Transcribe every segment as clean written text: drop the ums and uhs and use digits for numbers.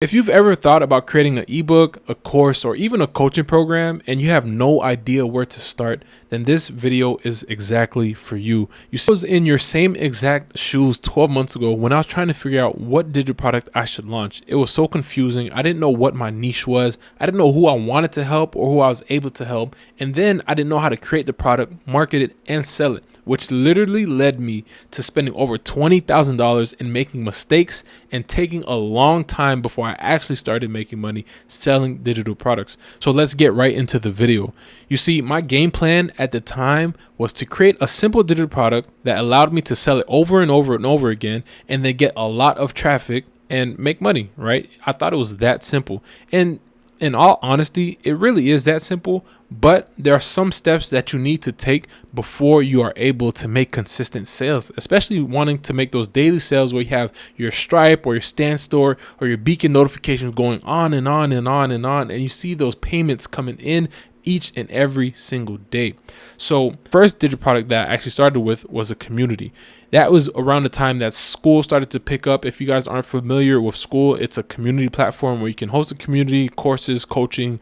If you've ever thought about creating an ebook, a course, or even a coaching program and you have no idea where to start, then this video is exactly for you. You see, I was in your same exact shoes 12 months ago when I was trying to figure out what digital product I should launch. It was so confusing. I didn't know what my niche was. I didn't know who I wanted to help or who I was able to help. And then I didn't know how to create the product, market it, and sell it, which literally led me to spending over $20,000 in making mistakes and taking a long time before I actually started making money selling digital products. So let's get right into the video. You see, my game plan at the time was to create a simple digital product that allowed me to sell it over and over and over again and then get a lot of traffic and make money, right? I thought it was that simple. And in all honesty, it really is that simple, but there are some steps that you need to take before you are able to make consistent sales, especially wanting to make those daily sales where you have your Stripe or your Stand Store or your beacon notifications going on and on and on and on, and you see those payments coming in each and every single day. So first digital product that I actually started with was a community. That was around the time that school started to pick up. If you guys aren't familiar with school, it's a community platform where you can host a community, courses, coaching,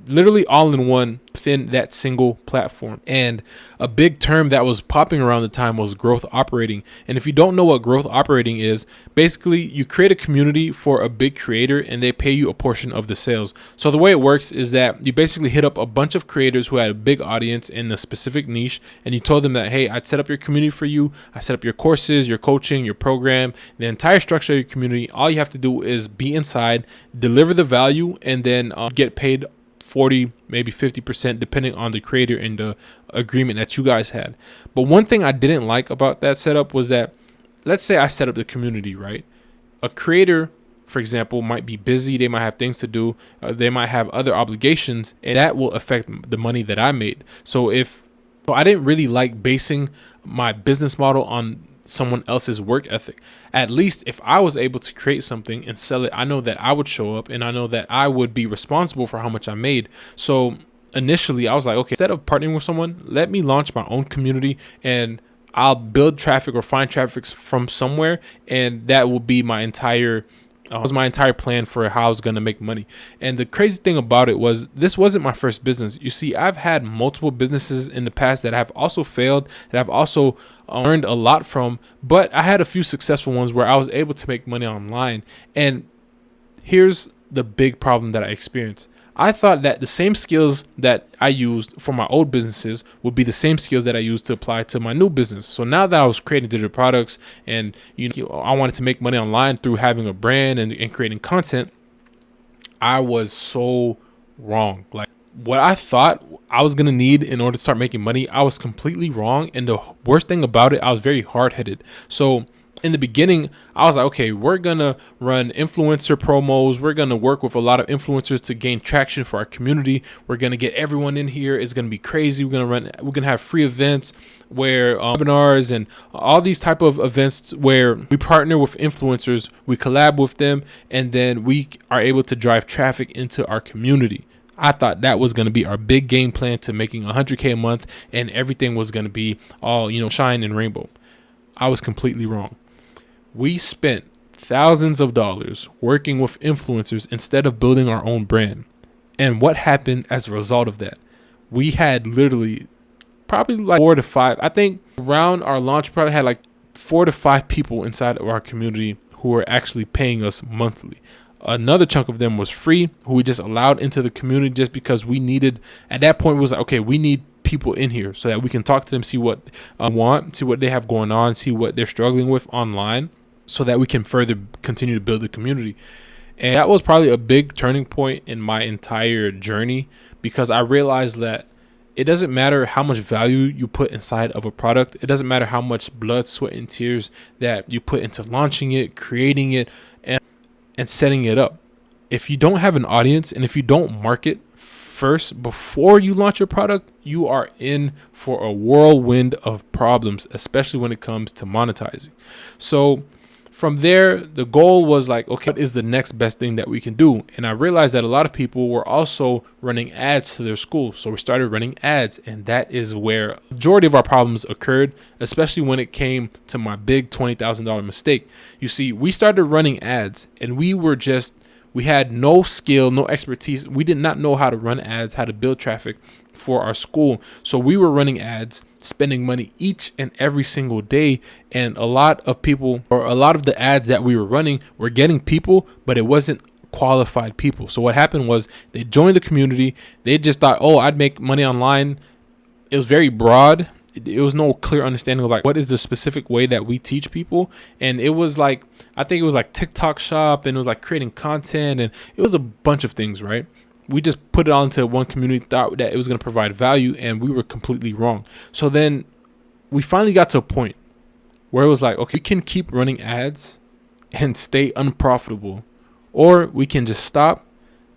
literally all in one within that single platform. And a big term that was popping around the time was growth operating. And if you don't know what growth operating is, basically you create a community for a big creator and they pay you a portion of the sales. So the way it works is that you basically hit up a bunch of creators who had a big audience in a specific niche, and you told them that, hey, I'd set up your community for you. I set up your courses, your coaching, your program, the entire structure of your community. All you have to do is be inside, deliver the value, and then get paid 40, maybe 50%, depending on the creator and the agreement that you guys had. But one thing I didn't like about that setup was that, let's say I set up the community, right? A creator, for example, might be busy. They might have things to do. They might have other obligations, and that will affect the money that I made. So I didn't really like basing my business model on someone else's work ethic. At least if I was able to create something and sell it, I know that I would show up and I know that I would be responsible for how much I made. So initially I was like, okay, instead of partnering with someone, let me launch my own community and I'll build traffic or find traffic from somewhere, and that will be my entire plan for how I was going to make money. And the crazy thing about it was, this wasn't my first business. You see, I've had multiple businesses in the past that have also failed, that I've also learned a lot from, but I had a few successful ones where I was able to make money online. And here's the big problem that I experienced. I thought that the same skills that I used for my old businesses would be the same skills that I used to apply to my new business. So now that I was creating digital products and I wanted to make money online through having a brand and creating content, I was so wrong. Like, what I thought I was going to need in order to start making money, I was completely wrong. And the worst thing about it, I was very hard-headed. So in the beginning, I was like, okay, we're going to run influencer promos. We're going to work with a lot of influencers to gain traction for our community. We're going to get everyone in here. It's going to be crazy. We're going to have free events where webinars and all these type of events where we partner with influencers, we collab with them, and then we are able to drive traffic into our community. I thought that was going to be our big game plan to making $100K a month, and everything was going to be all, shine and rainbow. I was completely wrong. We spent thousands of dollars working with influencers instead of building our own brand. And what happened as a result of that? We had literally probably like 4 to 5. I think around our launch, probably had like 4 to 5 people inside of our community who were actually paying us monthly. Another chunk of them was free, who we just allowed into the community just because we needed, at that point, it was like, okay, we need people in here so that we can talk to them, see what want, see what they have going on, see what they're struggling with online, so that we can further continue to build the community. And that was probably a big turning point in my entire journey, because I realized that it doesn't matter how much value you put inside of a product. It doesn't matter how much blood, sweat, and tears that you put into launching it, creating it, and setting it up. If you don't have an audience and if you don't market first before you launch your product, you are in for a whirlwind of problems, especially when it comes to monetizing. So from there, the goal was like, okay, what is the next best thing that we can do? And I realized that a lot of people were also running ads to their school. So we started running ads, and that is where the majority of our problems occurred, especially when it came to my big $20,000 mistake. You see, we started running ads, and we were just We had no skill, no expertise. We did not know how to run ads, how to build traffic for our school. So we were running ads, spending money each and every single day. And a lot of people, or a lot of the ads that we were running, were getting people, but it wasn't qualified people. So what happened was they joined the community. They just thought, oh, I'd make money online. It was very broad. It was no clear understanding of like what is the specific way that we teach people. And it was like, I think it was like TikTok shop, and it was like creating content, and it was a bunch of things, right? We just put it all into one community, thought that it was going to provide value, and we were completely wrong. So then we finally got to a point where it was like, okay, we can keep running ads and stay unprofitable, or we can just stop,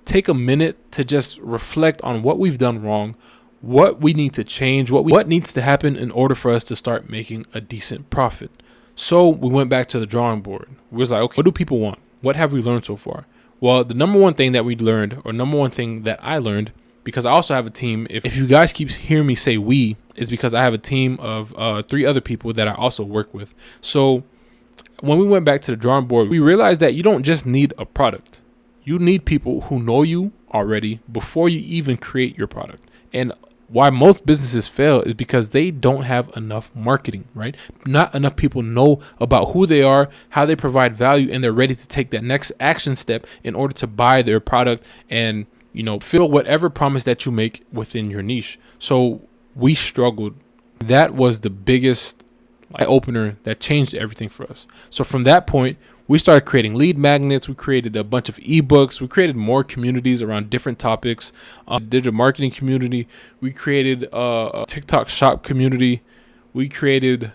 take a minute to just reflect on what we've done wrong, what we need to change, what needs to happen in order for us to start making a decent profit. So we went back to the drawing board. We was like, okay, what do people want? What have we learned so far? Well, the number one thing that we learned, or number one thing that I learned, because I also have a team. If you guys keep hearing me say we, is because I have a team of 3 other people that I also work with. So when we went back to the drawing board, we realized that you don't just need a product. You need people who know you already before you even create your product. And why most businesses fail is because they don't have enough marketing, right? Not enough people know about who they are, how they provide value, and they're ready to take that next action step in order to buy their product and, fill whatever promise that you make within your niche. So we struggled. That was the biggest eye opener that changed everything for us. So from that point, we started creating lead magnets. We created a bunch of ebooks. We created more communities around different topics. Digital marketing community. We created a TikTok shop community. We created,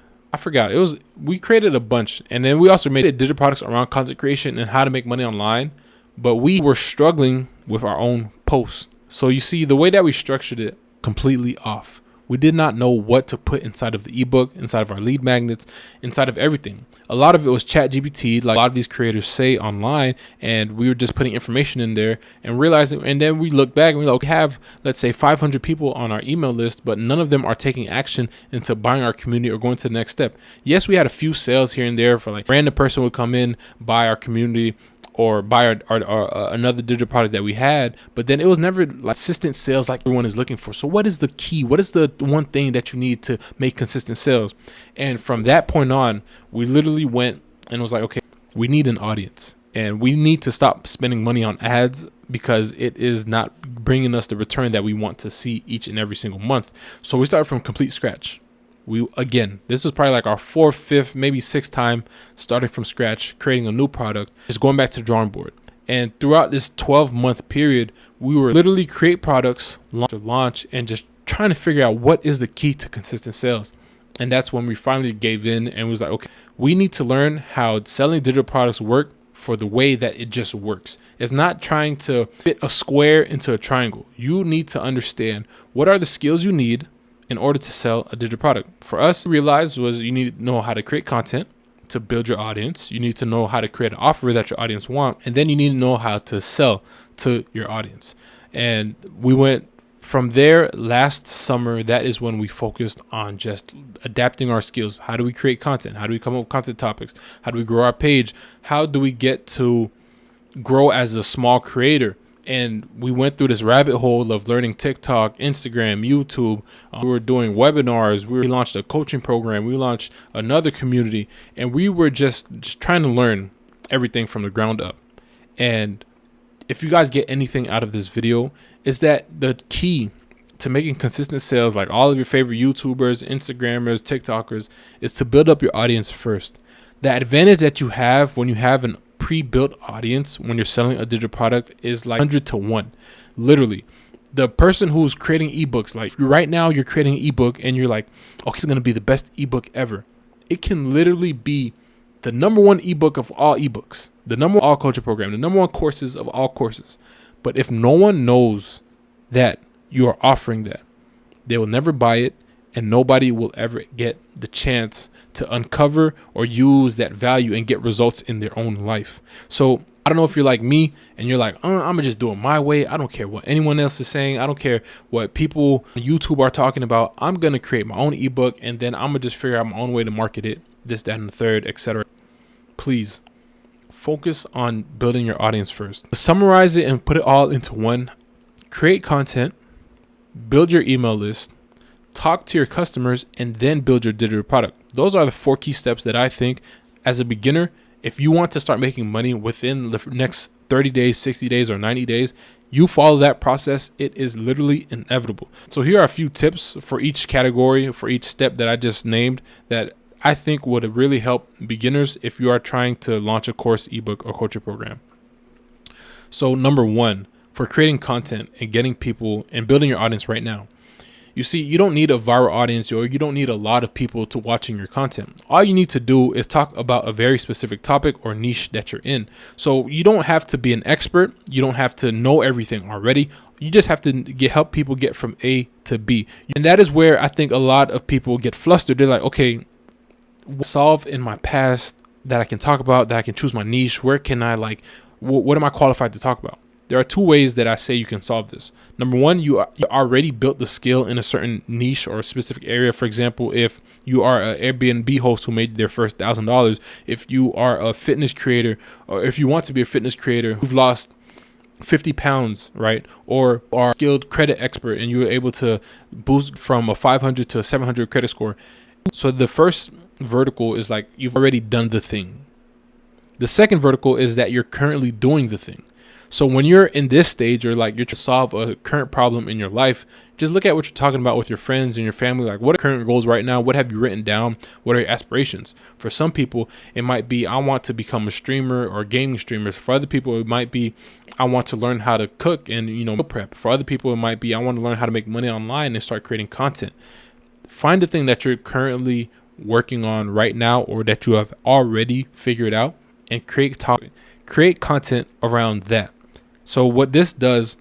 we created a bunch. And then we also made digital products around content creation and how to make money online. But we were struggling with our own posts. So you see, the way that we structured it, completely off. We did not know what to put inside of the ebook, inside of our lead magnets, inside of everything. A lot of it was ChatGPT, like a lot of these creators say online, and we were just putting information in there and realizing, and then we look back and we have, let's say, 500 people on our email list, but none of them are taking action into buying our community or going to the next step. Yes, we had a few sales here and there for like random person would come in, buy our community, or buy our another digital product that we had, but then it was never like consistent sales like everyone is looking for. So what is the key? What is the one thing that you need to make consistent sales? And from that point on, we literally went and was like, okay, we need an audience, and we need to stop spending money on ads because it is not bringing us the return that we want to see each and every single month. So we started from complete scratch. This was probably like our 4th, 5th, maybe 6th time starting from scratch, creating a new product, just going back to the drawing board. And throughout this 12-month period, we were literally create products, launch, and just trying to figure out what is the key to consistent sales. And that's when we finally gave in and was like, okay, we need to learn how selling digital products work for the way that it just works. It's not trying to fit a square into a triangle. You need to understand what are the skills you need in order to sell a digital product. For us, we realized was you need to know how to create content to build your audience. You need to know how to create an offer that your audience want. And then you need to know how to sell to your audience. And we went from there last summer. That is when we focused on just adapting our skills. How do we create content? How do we come up with content topics? How do we grow our page? How do we get to grow as a small creator? And we went through this rabbit hole of learning TikTok, Instagram, YouTube. We were doing webinars. We launched a coaching program. We launched another community. And we were just trying to learn everything from the ground up. And if you guys get anything out of this video, is that the key to making consistent sales, like all of your favorite YouTubers, Instagrammers, TikTokers, is to build up your audience first. The advantage that you have when you have an pre-built audience when you're selling a digital product is like 100 to 1. Literally, the person who's creating ebooks, like right now you're creating an ebook and you're like, okay, it's going to be the best ebook ever. It can literally be the number 1 ebook of all ebooks, the number 1 all culture program, the number 1 courses of all courses. But if no one knows that you are offering that, they will never buy it, and nobody will ever get the chance to uncover or use that value and get results in their own life. So I don't know if you're like me and you're like, I'm gonna just do it my way. I don't care what anyone else is saying. I don't care what people on YouTube are talking about. I'm gonna create my own ebook, and then I'm gonna just figure out my own way to market it, this, that, and the third, etc. Please focus on building your audience first. To summarize it and put it all into one: create content, build your email list, talk to your customers, and then build your digital product. Those are the 4 key steps that I think, as a beginner, if you want to start making money within the next 30 days, 60 days, or 90 days, you follow that process, it is literally inevitable. So here are a few tips for each category, for each step that I just named, that I think would really help beginners if you are trying to launch a course, ebook, or coaching program. So number 1, for creating content and getting people and building your audience right now. You see, you don't need a viral audience, or you don't need a lot of people to watching your content. All you need to do is talk about a very specific topic or niche that you're in. So you don't have to be an expert. You don't have to know everything already. You just have to help people get from A to B. And that is where I think a lot of people get flustered. They're like, okay, what solve in my past that I can talk about, that I can choose my niche? Where can I what am I qualified to talk about? There are 2 ways that I say you can solve this. Number 1, you already built the skill in a certain niche or a specific area. For example, if you are an Airbnb host who made their first $1,000, if you are a fitness creator, or if you want to be a fitness creator who've lost 50 pounds, right? Or are a skilled credit expert and you were able to boost from a 500 to a 700 credit score. So the first vertical is like you've already done the thing. The second vertical is that you're currently doing the thing. So when you're in this stage, or like you're trying to solve a current problem in your life, just look at what you're talking about with your friends and your family. Like, what are current goals right now? What have you written down? What are your aspirations? For some people, it might be, I want to become a streamer or gaming streamer. For other people, it might be, I want to learn how to cook and, meal prep. For other people, it might be, I want to learn how to make money online and start creating content. Find the thing that you're currently working on right now, or that you have already figured out, and create content around that. So what this does,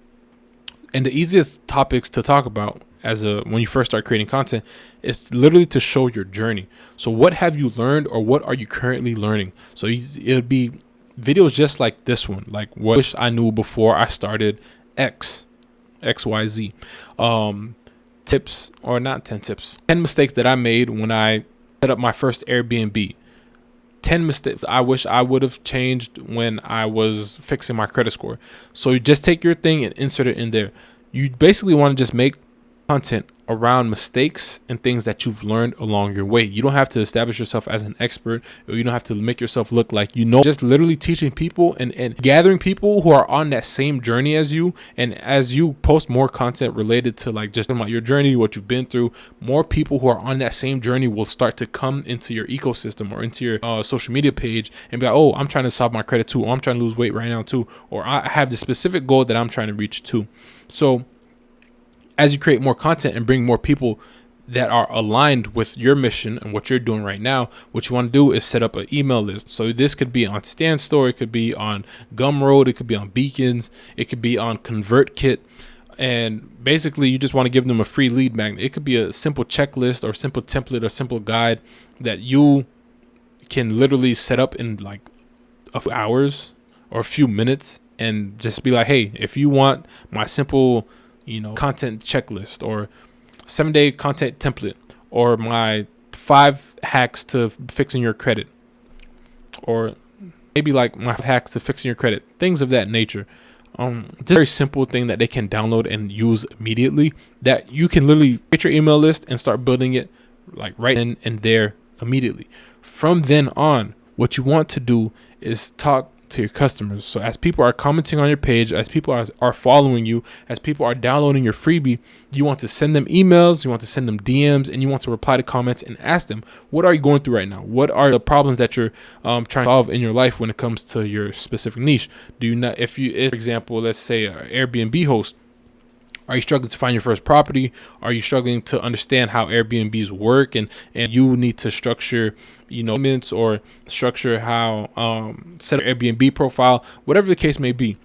and the easiest topics to talk about when you first start creating content, is literally to show your journey. So what have you learned, or what are you currently learning? So it'll be videos just like this one, like what I wish I knew before I started XYZ. Tips, or not 10 tips, 10 mistakes that I made when I set up my first Airbnb. 10 mistakes I wish I would have changed when I was fixing my credit score. So you just take your thing and insert it in there. You basically want to just make content around mistakes and things that you've learned along your way. You don't have to establish yourself as an expert, or you don't have to make yourself look like just literally teaching people and gathering people who are on that same journey as you. And as you post more content related to like just about your journey, what you've been through, more people who are on that same journey will start to come into your ecosystem or into your social media page and be like, oh, I'm trying to solve my credit too, or I'm trying to lose weight right now too, or I have this specific goal that I'm trying to reach too. So as you create more content and bring more people that are aligned with your mission and what you're doing right now, what you want to do is set up an email list. So this could be on StanStore, it could be on Gumroad, it could be on Beacons, it could be on ConvertKit. And basically you just want to give them a free lead magnet. It could be a simple checklist or simple template or simple guide that you can literally set up in like a few hours or a few minutes, and just be like, hey, if you want my simple content checklist, or 7-day content template, or my 5 hacks to fixing your credit, or maybe like my hacks to fixing your credit, things of that nature. Just a very simple thing that they can download and use immediately, that you can literally get your email list and start building it like right in and there immediately. From then on, what you want to do is talk to your customers. So as people are commenting on your page, as people are following you, as people are downloading your freebie, you want to send them emails, you want to send them DMs, and you want to reply to comments and ask them, what are you going through right now? What are the problems that you're trying to solve in your life when it comes to your specific niche? Do you not, if for example, let's say an Airbnb host, are you struggling to find your first property? Are you struggling to understand how Airbnbs work, and you need to structure, payments, or structure how set an Airbnb profile, whatever the case may be?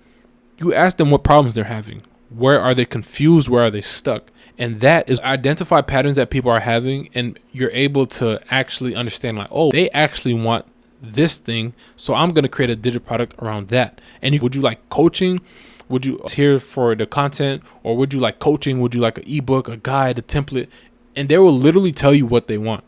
You ask them what problems they're having. Where are they confused? Where are they stuck? And that is identify patterns that people are having, and you're able to actually understand like, oh, they actually want this thing, so I'm going to create a digital product around that. And would you like coaching? Would you here for the content, or would you like coaching? Would you like an ebook, a guide, a template? And they will literally tell you what they want.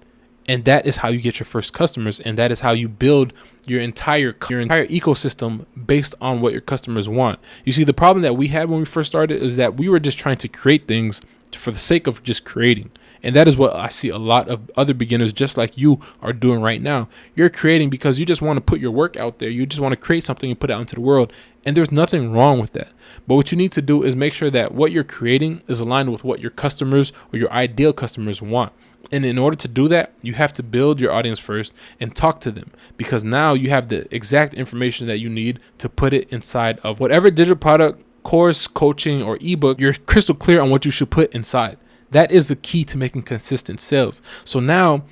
And that is how you get your first customers, and that is how you build your entire ecosystem based on what your customers want. You see, the problem that we had when we first started is that we were just trying to create things for the sake of just creating. And that is what I see a lot of other beginners just like you are doing right now. You're creating because you just want to put your work out there. You just want to create something and put it out into the world. And there's nothing wrong with that. But what you need to do is make sure that what you're creating is aligned with what your customers or your ideal customers want. And in order to do that, you have to build your audience first and talk to them, because now you have the exact information that you need to put it inside of whatever digital product, course, coaching, or ebook. You're crystal clear on what you should put inside. That is the key to making consistent sales. So now,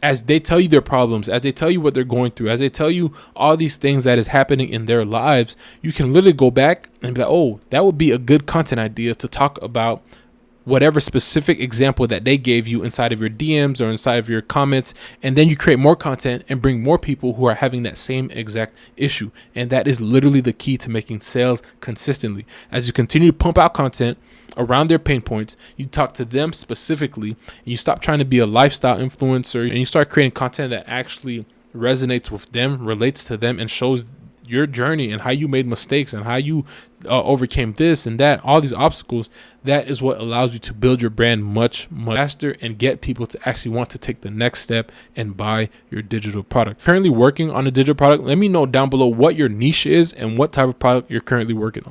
as they tell you their problems, as they tell you what they're going through, as they tell you all these things that is happening in their lives, you can literally go back and be like, oh, that would be a good content idea to talk about whatever specific example that they gave you inside of your DMs or inside of your comments. And then you create more content and bring more people who are having that same exact issue. And that is literally the key to making sales consistently. As you continue to pump out content around their pain points, you talk to them specifically, and you stop trying to be a lifestyle influencer, and you start creating content that actually resonates with them, relates to them, and shows your journey and how you made mistakes and how you overcame this and that, all these obstacles. That is what allows you to build your brand much faster and get people to actually want to take the next step and buy your digital product. Currently working on a digital product? Let me know down below what your niche is and what type of product you're currently working on.